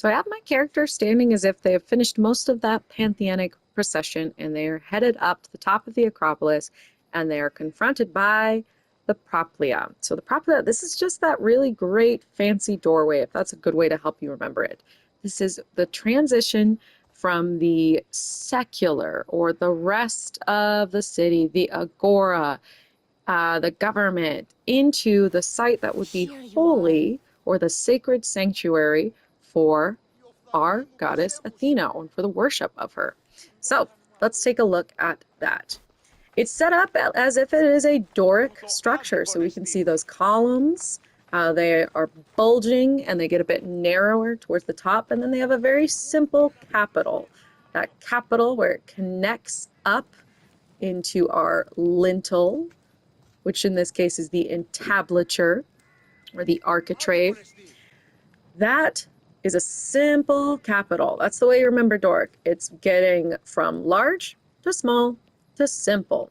So I have my character standing as if they have finished most of that pantheonic procession and they are headed up to the top of the Acropolis and they are confronted by the Proplia. So the Proplia, this is just that really great fancy doorway, if that's a good way to help you remember it. This is the transition from the secular or the rest of the city, the agora, the government, into the site that would be holy or the sacred sanctuary for our goddess Athena and for the worship of her. So let's take a look at that. It's set up as if it is a Doric structure. So we can see those columns. They are bulging and they get a bit narrower towards the top. And then they have a very simple capital. That capital where it connects up into our lintel, which in this case is the entablature or the architrave. That is a simple capital. That's the way you remember Doric. It's getting from large to small to simple.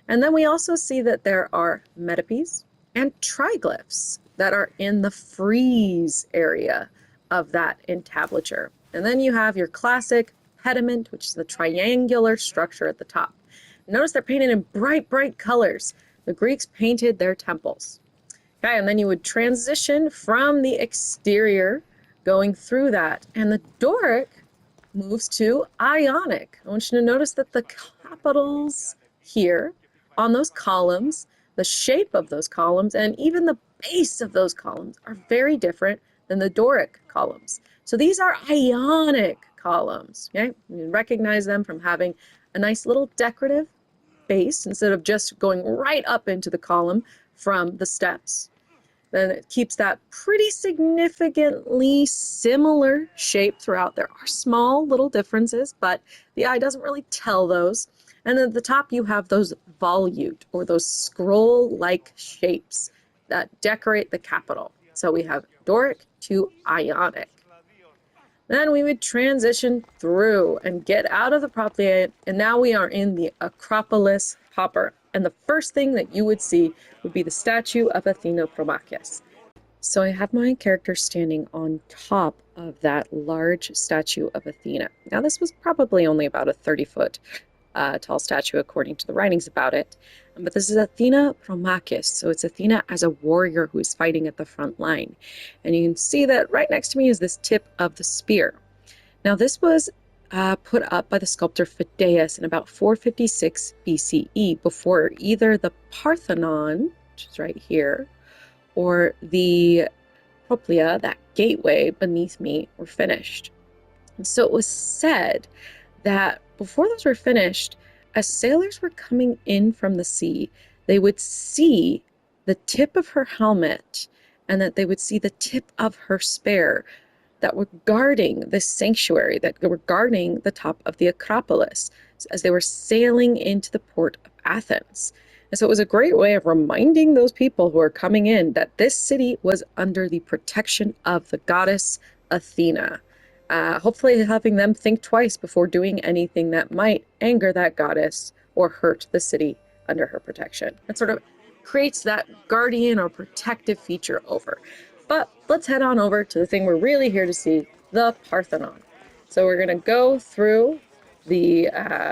And then we also see that there are metopes and triglyphs that are in the frieze area of that entablature. And then you have your classic pediment, which is the triangular structure at the top. Notice they're painted in bright, bright colors. The Greeks painted their temples. Okay, and then you would transition from the exterior going through that. And the Doric moves to Ionic. I want you to notice that the capitals here on those columns, the shape of those columns, and even the base of those columns are very different than the Doric columns. So these are Ionic columns. Okay, you recognize them from having a nice little decorative base instead of just going right up into the column from the steps. Then it keeps that pretty significantly similar shape throughout. There are small little differences, but the eye doesn't really tell those. And at the top you have those volute or those scroll-like shapes that decorate the capital. So we have Doric to Ionic. Then we would transition through and get out of the Proplia, and now we are in the Acropolis proper. And the first thing that you would see would be the statue of Athena Promachus. So I have my character standing on top of that large statue of Athena. Now this was probably only about a 30-foot tall statue according to the writings about it. But this is Athena Promachus, so it's Athena as a warrior who is fighting at the front line. And you can see that right next to me is this tip of the spear. Now this was put up by the sculptor Phidias in about 456 BCE before either the Parthenon, which is right here, or the Proplia, that gateway beneath me, were finished. And so it was said that before those were finished, as sailors were coming in from the sea, they would see the tip of her helmet and that they would see the tip of her spear that were guarding this sanctuary, that were guarding the top of the Acropolis as they were sailing into the port of Athens. And so it was a great way of reminding those people who are coming in that this city was under the protection of the goddess Athena. Hopefully having them think twice before doing anything that might anger that goddess or hurt the city under her protection. It sort of creates that guardian or protective feature over. But let's head on over to the thing we're really here to see, the Parthenon. So we're going to go through the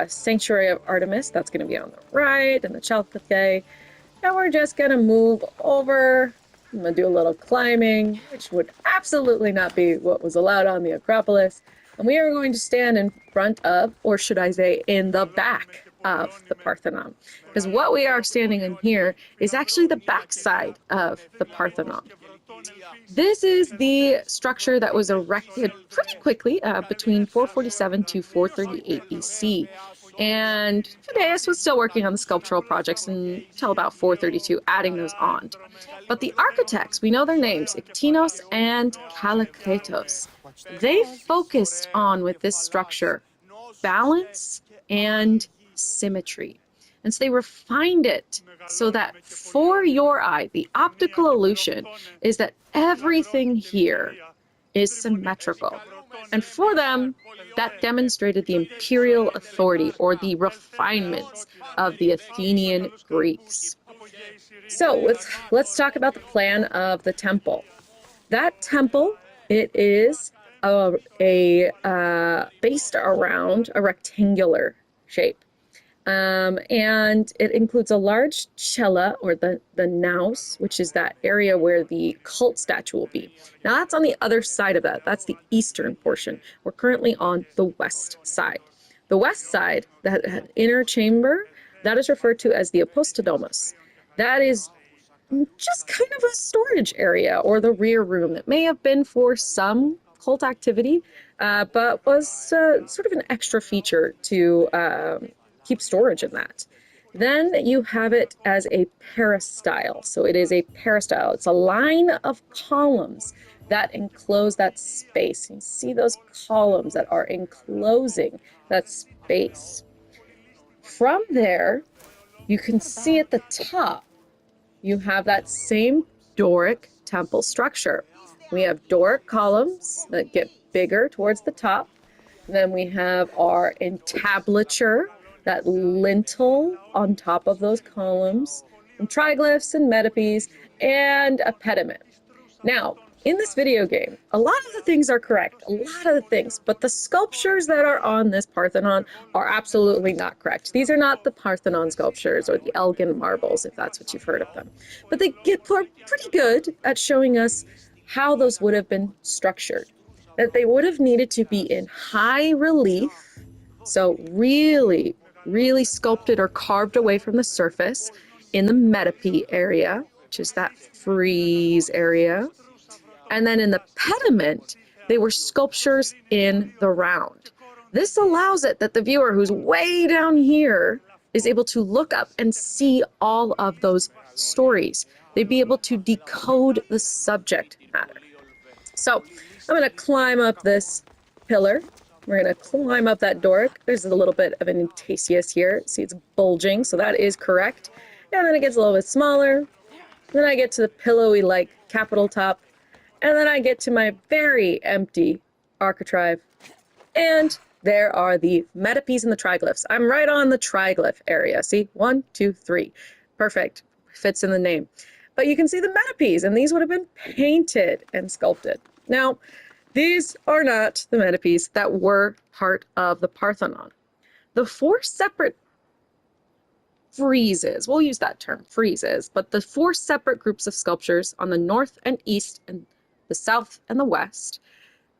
Sanctuary of Artemis. That's going to be on the right, and the Chalcothe. And we're just going to move over. I'm going to do a little climbing, which would absolutely not be what was allowed on the Acropolis. And we are going to stand in front of, or should I say, in the back of the Parthenon. Because what we are standing in here is actually the backside of the Parthenon. This is the structure that was erected pretty quickly between 447 to 438 BC. And Phidias was still working on the sculptural projects until about 432, adding those on. But the architects, we know their names, Iktinos and Kallikratos. They focused on, with this structure, balance and symmetry. And so they refined it so that for your eye, the optical illusion is that everything here is symmetrical. And for them, that demonstrated the imperial authority or the refinements of the Athenian Greeks. So let's talk about the plan of the temple. That temple, it is based around a rectangular shape. And it includes a large cella, or the naos, which is that area where the cult statue will be. Now that's on the other side of that. That's the eastern portion. We're currently on the west side. The west side, that inner chamber, that is referred to as the apostodomos. That is just kind of a storage area, or the rear room that may have been for some cult activity, but was sort of an extra feature to keep storage in that. Then you have it as a peristyle. So it is a peristyle. It's a line of columns that enclose that space. You see those columns that are enclosing that space. From there, you can see at the top, you have that same Doric temple structure. We have Doric columns that get bigger towards the top. Then we have our entablature, that lintel on top of those columns, and triglyphs and metopes, and a pediment. Now, in this video game, a lot of the things are correct, a lot of the things, but the sculptures that are on this Parthenon are absolutely not correct. These are not the Parthenon sculptures or the Elgin marbles, if that's what you've heard of them. But they are pretty good at showing us how those would have been structured. That they would have needed to be in high relief, so really, really sculpted or carved away from the surface in the metope area, which is that frieze area. And then in the pediment, they were sculptures in the round. This allows it that the viewer who's way down here is able to look up and see all of those stories. They'd be able to decode the subject matter. So I'm going to climb up this pillar. We're going to climb up that Doric. There's a little bit of an Entacius here. See, it's bulging, so that is correct. And then it gets a little bit smaller. Then I get to the pillowy, like, capital top. And then I get to my very empty architrave. And there are the metopes and the triglyphs. I'm right on the triglyph area. See? 1, 2, 3. Perfect. Fits in the name. But you can see the metopes, and these would have been painted and sculpted. Now, these are not the metopes that were part of the Parthenon. The 4 separate friezes, we'll use that term, friezes, but the 4 separate groups of sculptures on the north and east and the south and the west,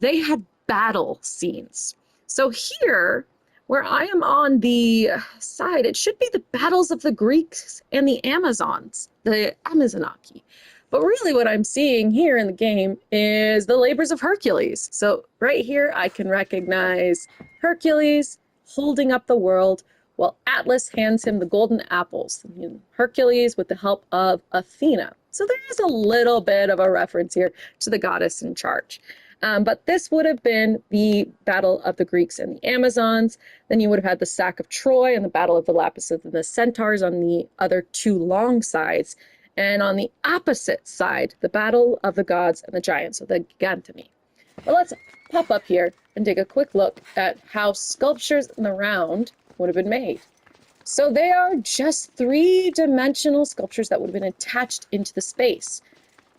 they had battle scenes. So here, where I am on the side, it should be the battles of the Greeks and the Amazons, the Amazonaki. But really what I'm seeing here in the game is the labors of Hercules. So right here, I can recognize Hercules holding up the world while Atlas hands him the golden apples. Hercules with the help of Athena. So there is a little bit of a reference here to the goddess in charge. But this would have been the battle of the Greeks and the Amazons. Then you would have had the sack of Troy and the battle of the Lapises and the Centaurs on the other 2 long sides. And on the opposite side, the battle of the gods and the giants, so the Gigantami. But let's pop up here and take a quick look at how sculptures in the round would have been made. So they are just 3-dimensional sculptures that would have been attached into the space.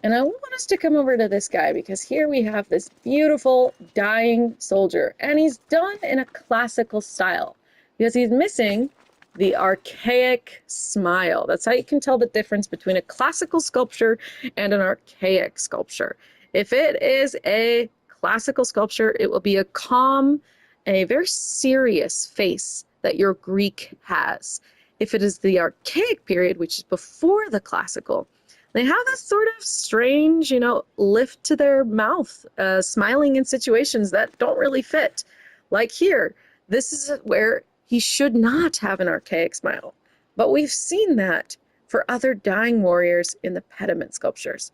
And I want us to come over to this guy, because here we have this beautiful dying soldier, and he's done in a classical style because he's missing the archaic smile. That's how you can tell the difference between a classical sculpture and an archaic sculpture. If it is a classical sculpture, it will be a calm, a very serious face that your Greek has. If it is the archaic period, which is before the classical, they have this sort of strange, lift to their mouth, smiling in situations that don't really fit. Like here, this is where he should not have an archaic smile. But we've seen that for other dying warriors in the pediment sculptures.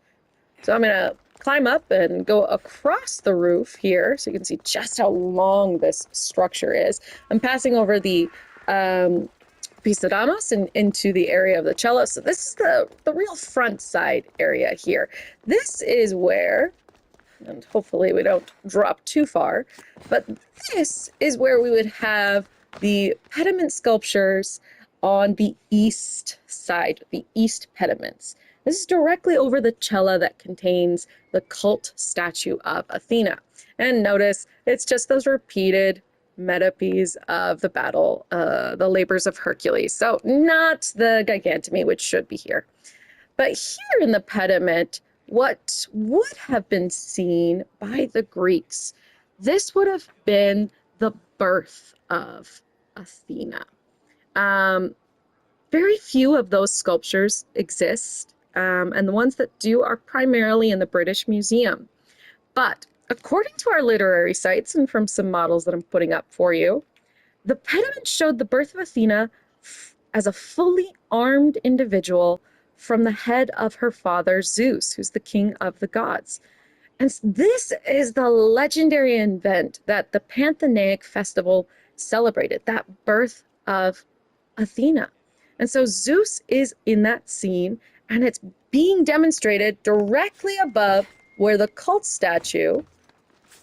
So I'm going to climb up and go across the roof here so you can see just how long this structure is. I'm passing over the Pisadamas and into the area of the cello. So this is the real front side area here. This is where, and hopefully we don't drop too far, but this is where we would have the pediment sculptures on the east side, the east pediments. This is directly over the cella that contains the cult statue of Athena. And notice it's just those repeated metopes of the battle, the labors of Hercules. So not the gigantomy, which should be here. But here in the pediment, what would have been seen by the Greeks, this would have been the birth of Athena. Very few of those sculptures exist, and the ones that do are primarily in the British Museum. But according to our literary sites and from some models that I'm putting up for you, the pediment showed the birth of Athena as a fully armed individual from the head of her father Zeus, who's the king of the gods. And this is the legendary event that the Pantheonaic festival celebrated, that birth of Athena. And so Zeus is in that scene, and it's being demonstrated directly above where the cult statue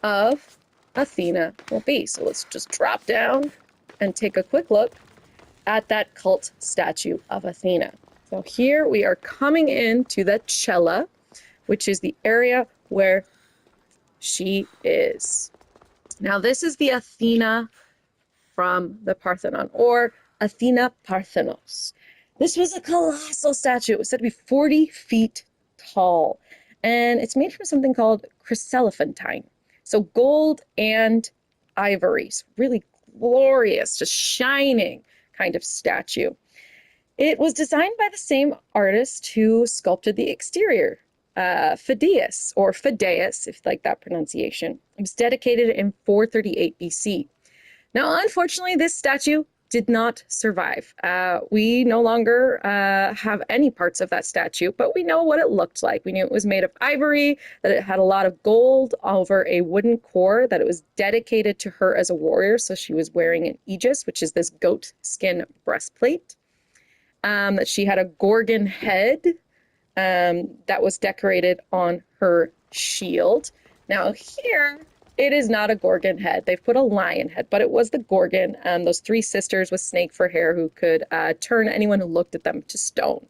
of Athena will be. So let's just drop down and take a quick look at that cult statue of Athena. So here we are coming into the cella, which is the area where she is. Now this is the Athena from the Parthenon, or Athena Parthenos. This was a colossal statue. It was said to be 40 feet tall, and it's made from something called chryselephantine. So gold and ivory, so really glorious, just shining kind of statue. It was designed by the same artist who sculpted the exterior, Phidias, or Phidias, if you like that pronunciation. It was dedicated in 438 BC. Now, unfortunately, this statue did not survive. We no longer have any parts of that statue, but we know what it looked like. We knew it was made of ivory, that it had a lot of gold over a wooden core, that it was dedicated to her as a warrior. So she was wearing an aegis, which is this goat skin breastplate, that she had a Gorgon head that was decorated on her shield. Now here, it is not a Gorgon head. They've put a lion head, but it was the Gorgon, those three sisters with snake for hair who could turn anyone who looked at them to stone.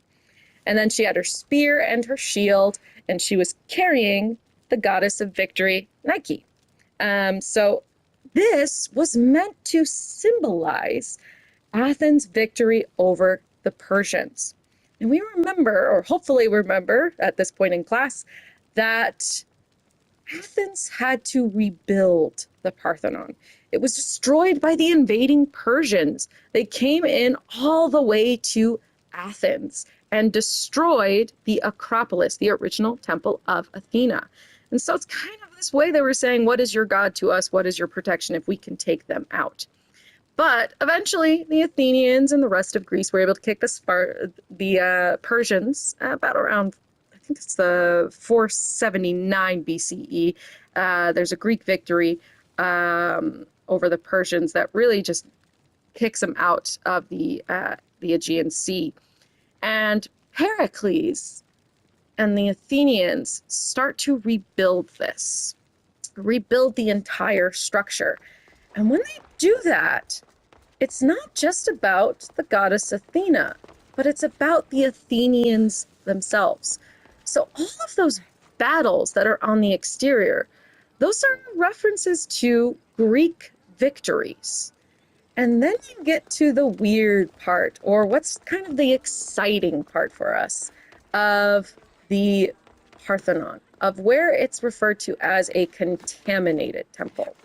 And then she had her spear and her shield, and she was carrying the goddess of victory, Nike. So this was meant to symbolize Athens' victory over the Persians. And we remember, or hopefully remember at this point in class, that Athens had to rebuild the Parthenon. It was destroyed by the invading Persians. They came in all the way to Athens and destroyed the Acropolis, the original temple of Athena. And so it's kind of this way they were saying, what is your God to us? What is your protection if we can take them out? But eventually, the Athenians and the rest of Greece were able to kick the Persians about around, I think it's the 479 BCE. There's a Greek victory over the Persians that really just kicks them out of the Aegean Sea. And Pericles and the Athenians start to rebuild this, rebuild the entire structure. And when they do that, it's not just about the goddess Athena, but it's about the Athenians themselves. So all of those battles that are on the exterior, those are references to Greek victories. And then you get to the weird part, or what's kind of the exciting part for us, of the Parthenon, of where it's referred to as a contaminated temple.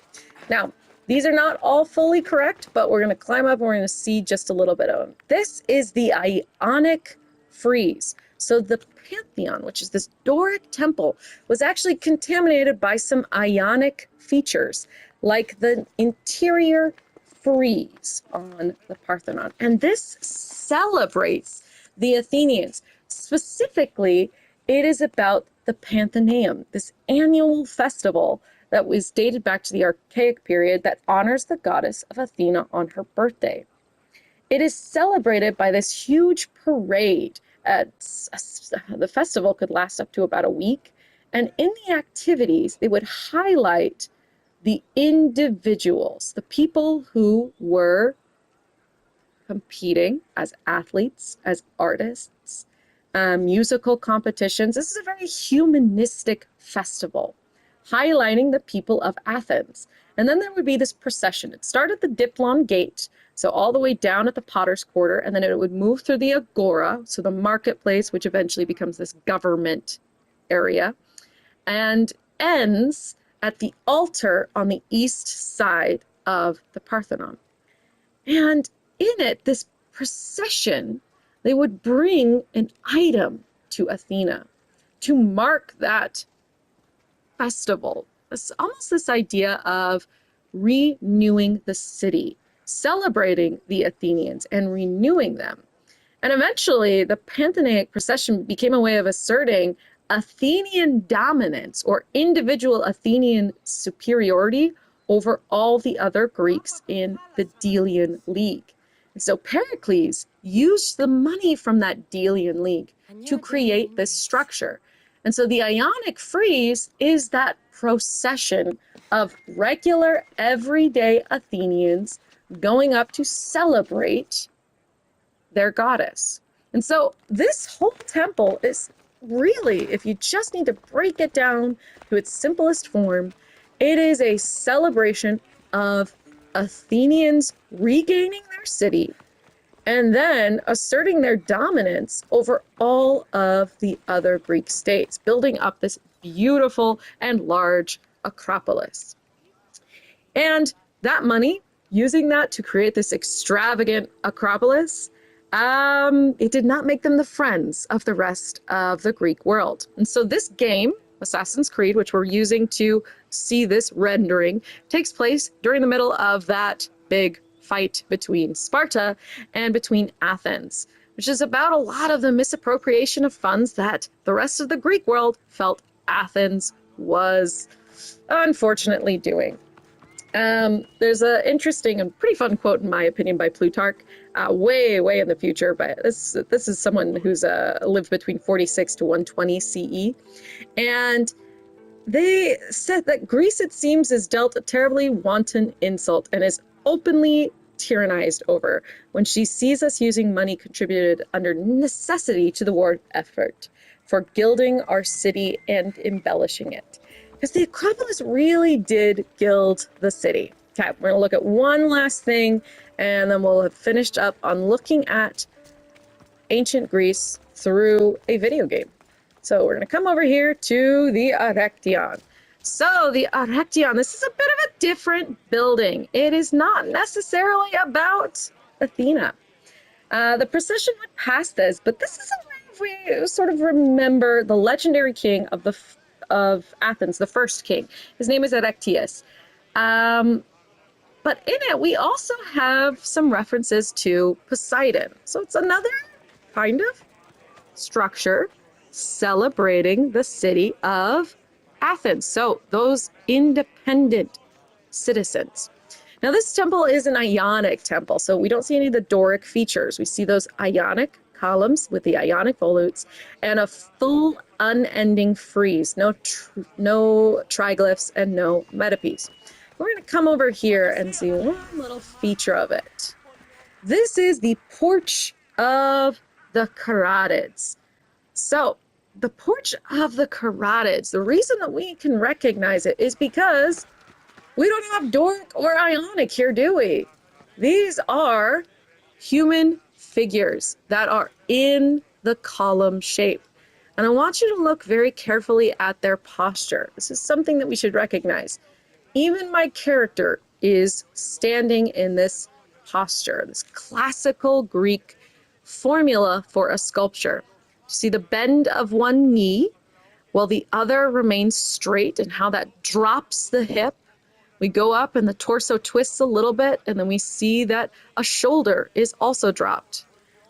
Now, these are not all fully correct, but we're going to climb up and we're going to see just a little bit of them. This is the Ionic frieze. So the Pantheon, which is this Doric temple, was actually contaminated by some Ionic features, like the interior frieze on the Parthenon. And this celebrates the Athenians. Specifically, it is about the Pantheon, this annual festival that was dated back to the Archaic period that honors the goddess of Athena on her birthday. It is celebrated by this huge parade. The festival could last up to about a week, and in the activities, they would highlight the individuals, the people who were competing as athletes, as artists, musical competitions. This is a very humanistic festival highlighting the people of Athens. And then there would be this procession. It started at the Diplon Gate, so all the way down at the Potter's Quarter, and then it would move through the Agora, so the marketplace, which eventually becomes this government area, and ends at the altar on the east side of the Parthenon. And in it, this procession, they would bring an item to Athena to mark that festival. It's almost this idea of renewing the city, celebrating the Athenians and renewing them. And eventually, the Pantheonic procession became a way of asserting Athenian dominance or individual Athenian superiority over all the other Greeks in the Delian League. And so Pericles used the money from that Delian League to create this structure. And so the Ionic frieze is that procession of regular, everyday Athenians going up to celebrate their goddess. And so this whole temple is really, if you just need to break it down to its simplest form, it is a celebration of Athenians regaining their city and then asserting their dominance over all of the other Greek states, building up this beautiful and large Acropolis. And that money, using that to create this extravagant Acropolis, it did not make them the friends of the rest of the Greek world. And so this game, Assassin's Creed, which we're using to see this rendering, takes place during the middle of that big fight between Sparta and between Athens, which is about a lot of the misappropriation of funds that the rest of the Greek world felt Athens was unfortunately doing. There's an interesting and pretty fun quote, in my opinion, by Plutarch, way in the future, but this is someone who's lived between 46 to 120 CE. And they said that Greece, it seems, is dealt a terribly wanton insult and is openly tyrannized over when she sees us using money contributed under necessity to the war effort for gilding our city and embellishing it. Because the Acropolis really did gild the city. Okay, we're going to look at one last thing, and then we'll have finished up on looking at ancient Greece through a video game. So we're going to come over here to the Archeao. So the Archeao, this is a bit of a different building. It is not necessarily about Athena. The procession would pass this, but this is a way if we sort of remember the legendary king of Athens, the first king. His name is Erechtheus. But in it, we also have some references to Poseidon. So it's another kind of structure celebrating the city of Athens. So those independent citizens. Now this temple is an Ionic temple, so we don't see any of the Doric features. We see those Ionic columns with the Ionic volutes and a full unending frieze, no triglyphs and no metopies. We're going to come over here and see one little feature of it. This is the Porch of the Carotids. So the Porch of the Carotids, the reason that we can recognize it is because we don't have Doric or Ionic here, do we? These are human figures that are in the column shape. And I want you to look very carefully at their posture. This is something that we should recognize. Even my character is standing in this posture, this classical Greek formula for a sculpture. See the bend of one knee while the other remains straight, and how that drops the hip. We go up and the torso twists a little bit, and then we see that a shoulder is also dropped.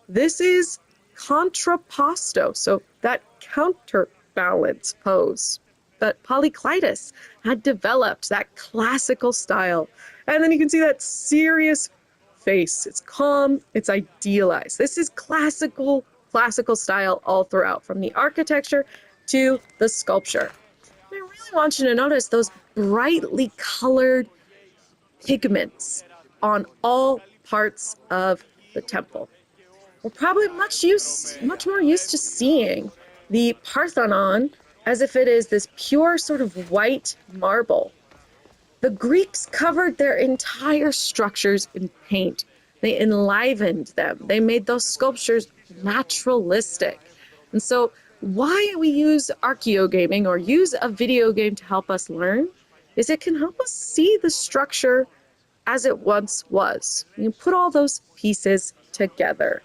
This is contrapposto, so that counterbalance pose that Polyclitus had developed, that classical style. And then you can see that serious face. It's calm, it's idealized. This is classical style all throughout, from the architecture to the sculpture. And I really want you to notice those brightly colored pigments on all parts of the temple. We're probably much more used to seeing the Parthenon as if it is this pure sort of white marble. The Greeks covered their entire structures in paint. They enlivened them. They made those sculptures naturalistic. And so, why we use Archeao-gaming or use a video game to help us learn is it can help us see the structure as it once was. You put all those pieces together.